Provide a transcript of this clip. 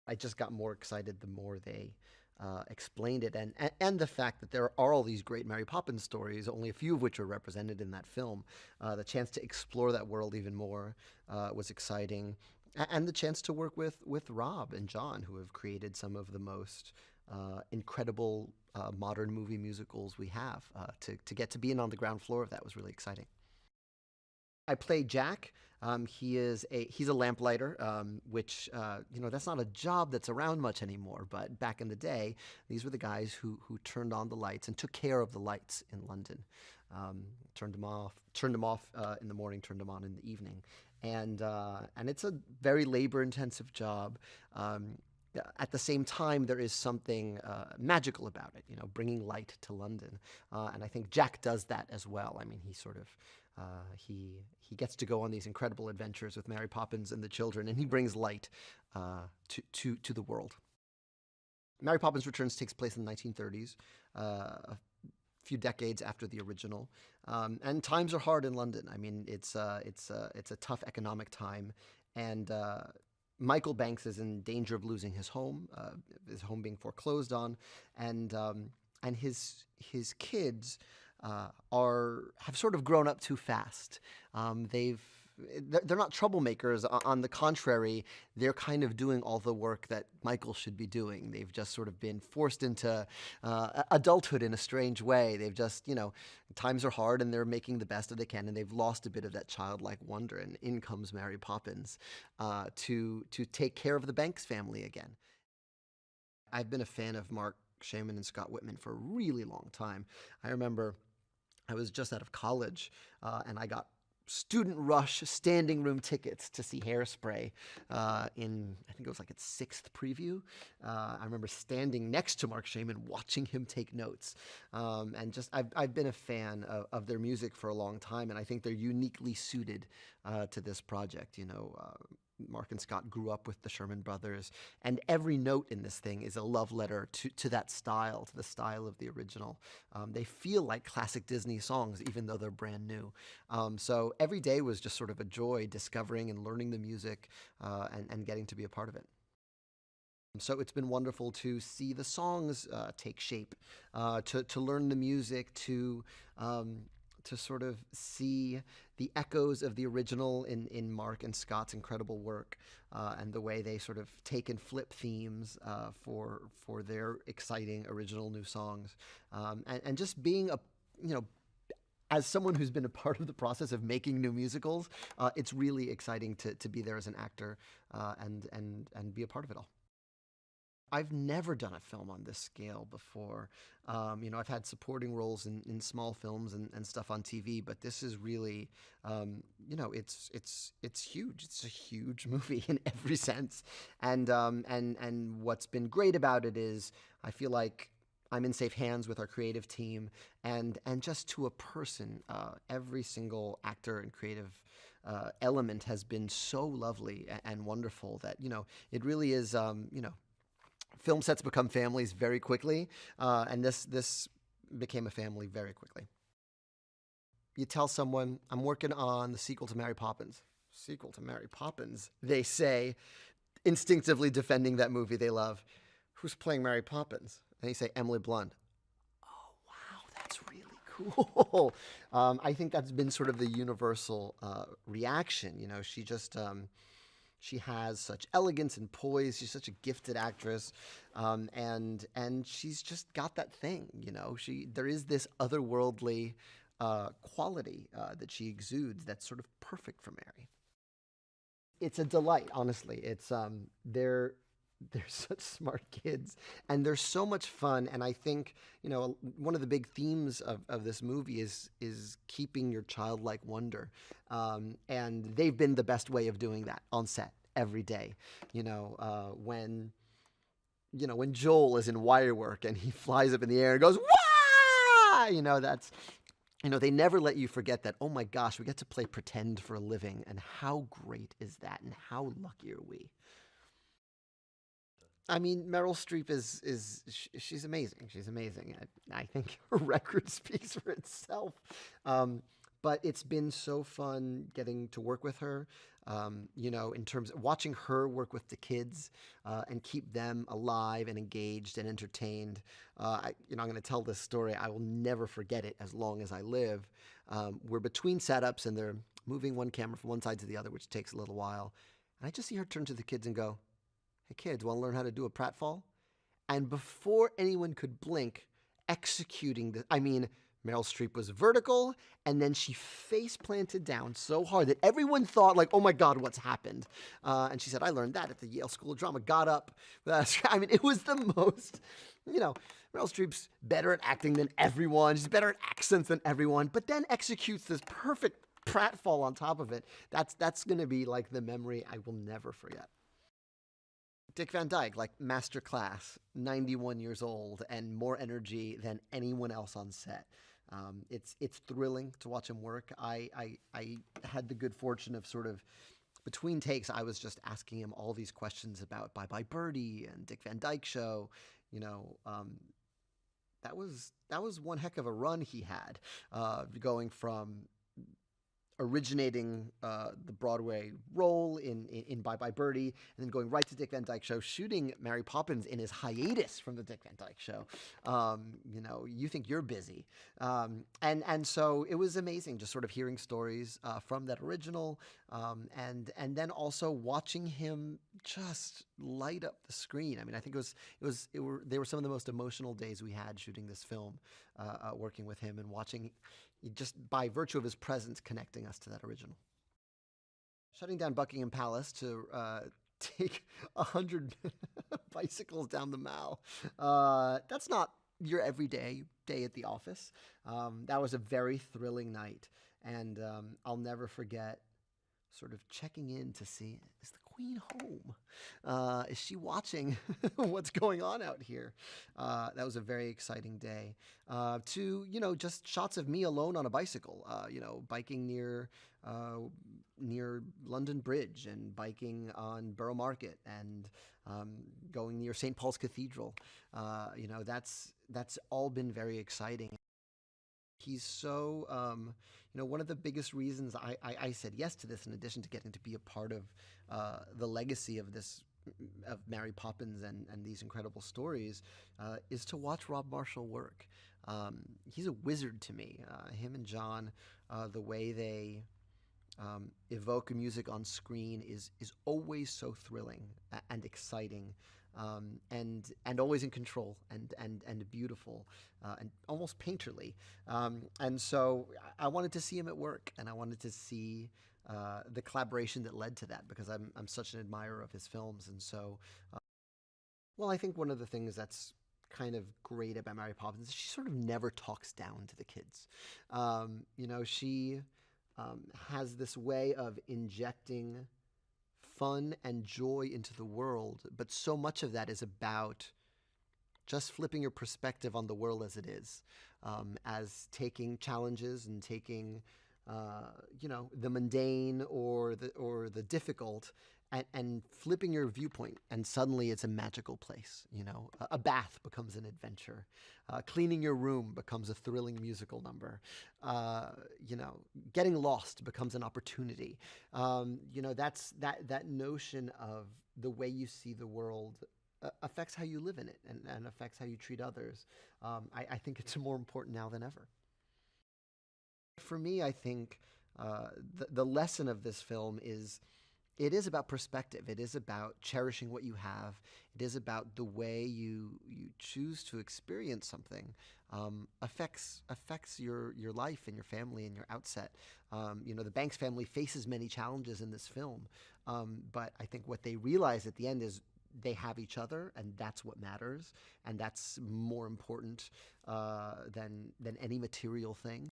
I just got more excited the more they explained it, and the fact that there are all these great Mary Poppins stories, only a few of which are represented in that film. The chance to explore that world even more was exciting, and the chance to work with Rob and John, who have created some of the most incredible modern movie musicals we have. To get to being on the ground floor of that was really exciting. I play Jack. He's a lamplighter, which that's not a job that's around much anymore. But back in the day, these were the guys who turned on the lights and took care of the lights in London. Turned them off in the morning, turned them on in the evening, and it's a very labor intensive job. At the same time, there is something magical about it, bringing light to London, and I think Jack does that as well. I mean, he sort of he gets to go on these incredible adventures with Mary Poppins and the children, and he brings light to the world. Mary Poppins Returns takes place in the 1930s, a few decades after the original, and times are hard in London. I mean, it's a tough economic time, and Michael Banks is in danger of losing his home being foreclosed on, and his kids have sort of grown up too fast. They're not troublemakers. On the contrary, they're kind of doing all the work that Michael should be doing. They've just sort of been forced into adulthood in a strange way. They've just, times are hard and they're making the best that they can, and they've lost a bit of that childlike wonder. And in comes Mary Poppins to take care of the Banks family again. I've been a fan of Mark Shaman and Scott Whitman for a really long time. I remember I was just out of college, and I got student rush standing room tickets to see Hairspray I think it was like its sixth preview. I remember standing next to Mark Shaman, watching him take notes, and just I've been a fan of their music for a long time, and I think they're uniquely suited to this project. Mark and Scott grew up with the Sherman Brothers, and every note in this thing is a love letter to that style, to the style of the original. They feel like classic Disney songs, even though they're brand new. So every day was just sort of a joy discovering and learning the music and getting to be a part of it. So it's been wonderful to see the songs take shape, to learn the music, to sort of see the echoes of the original in Mark and Scott's incredible work, and the way they sort of take and flip themes for their exciting original new songs, and just being as someone who's been a part of the process of making new musicals, it's really exciting to be there as an actor and be a part of it all. I've never done a film on this scale before. I've had supporting roles in small films and stuff on TV, but this is really, it's huge. It's a huge movie in every sense, and what's been great about it is I feel like I'm in safe hands with our creative team, and just to a person, every single actor and creative element has been so lovely and wonderful that it really is film sets become families very quickly, and this became a family very quickly. You tell someone, I'm working on the sequel to Mary Poppins. Sequel to Mary Poppins, they say, instinctively defending that movie they love. Who's playing Mary Poppins? And you say, Emily Blunt. Oh, wow, that's really cool. I think that's been sort of the universal reaction. She has such elegance and poise. She's such a gifted actress, and she's just got that thing. There is this otherworldly quality that she exudes that's sort of perfect for Mary. It's a delight, honestly. They're such smart kids, and they're so much fun. And I think one of the big themes of this movie is keeping your childlike wonder, and they've been the best way of doing that on set every day. When Joel is in wire work and he flies up in the air and goes wah, they never let you forget that. Oh my gosh, we get to play pretend for a living, and how great is that, and how lucky are we? I mean, Meryl Streep she's amazing. She's amazing. I think her record speaks for itself. but it's been so fun getting to work with her. In terms of watching her work with the kids and keep them alive and engaged and entertained. I'm going to tell this story. I will never forget it as long as I live. We're between setups and they're moving one camera from one side to the other, which takes a little while. And I just see her turn to the kids and go, "Hey kids, want to learn how to do a pratfall?" And before anyone could blink, executing the, I mean, Meryl Streep was vertical, and then she face planted down so hard that everyone thought, like, "Oh my God, what's happened?" And she said, "I learned that at the Yale School of Drama." Got up. I mean, it was the most, you know, Meryl Streep's better at acting than everyone. She's better at accents than everyone, but then executes this perfect pratfall on top of it. That's going to be like the memory I will never forget. Dick Van Dyke, like master class, 91 years old, and more energy than anyone else on set. It's thrilling to watch him work. I had the good fortune of sort of between takes, I was just asking him all these questions about Bye Bye Birdie and Dick Van Dyke Show. You know, that was one heck of a run he had, going from originating the Broadway role in Bye Bye Birdie, and then going right to Dick Van Dyke Show, shooting Mary Poppins in his hiatus from the Dick Van Dyke Show. You think you're busy. And so it was amazing just sort of hearing stories from that original, and then also watching him just light up the screen. I mean, I think they were some of the most emotional days we had shooting this film, working with him and watching, just by virtue of his presence, connecting us to that original. Shutting down Buckingham Palace to take 100 bicycles down the Mall. That's not your everyday day at the office. That was a very thrilling night, and I'll never forget sort of checking in to see, is the Queen home? Is she watching what's going on out here? That was a very exciting day. Just shots of me alone on a bicycle, biking near London Bridge and biking on Borough Market and going near St. Paul's Cathedral. That's all been very exciting. He's so, one of the biggest reasons I said yes to this, in addition to getting to be a part of the legacy of Mary Poppins and these incredible stories, is to watch Rob Marshall work. He's a wizard to me. Him and John, the way they evoke music on screen is always so thrilling and exciting. And always in control and beautiful and almost painterly. And so I wanted to see him at work, and I wanted to see the collaboration that led to that, because I'm such an admirer of his films. And so, well, I think one of the things that's kind of great about Mary Poppins is she sort of never talks down to the kids. She has this way of injecting fun and joy into the world, but so much of that is about just flipping your perspective on the world as it is, as taking challenges and taking, the mundane or the difficult, and flipping your viewpoint, and suddenly it's a magical place. A bath becomes an adventure. Cleaning your room becomes a thrilling musical number. Getting lost becomes an opportunity. That's that notion of the way you see the world affects how you live in it, and affects how you treat others. I think it's more important now than ever. For me, I think the lesson of this film is, it is about perspective. It is about cherishing what you have. It is about the way you choose to experience something, affects your life and your family and your outset. The Banks family faces many challenges in this film, but I think what they realize at the end is they have each other, and that's what matters, and that's more important than any material thing.